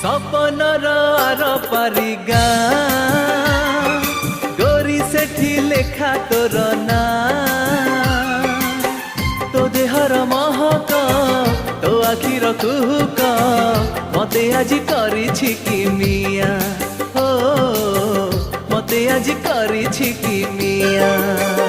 सपनर are पारी गाँ गोरी सेठी लेखा तोर ना तो देहर महक तो आखिर कुहुक मते आज करिछि कि मिया हो मते आज करिछि कि मिया।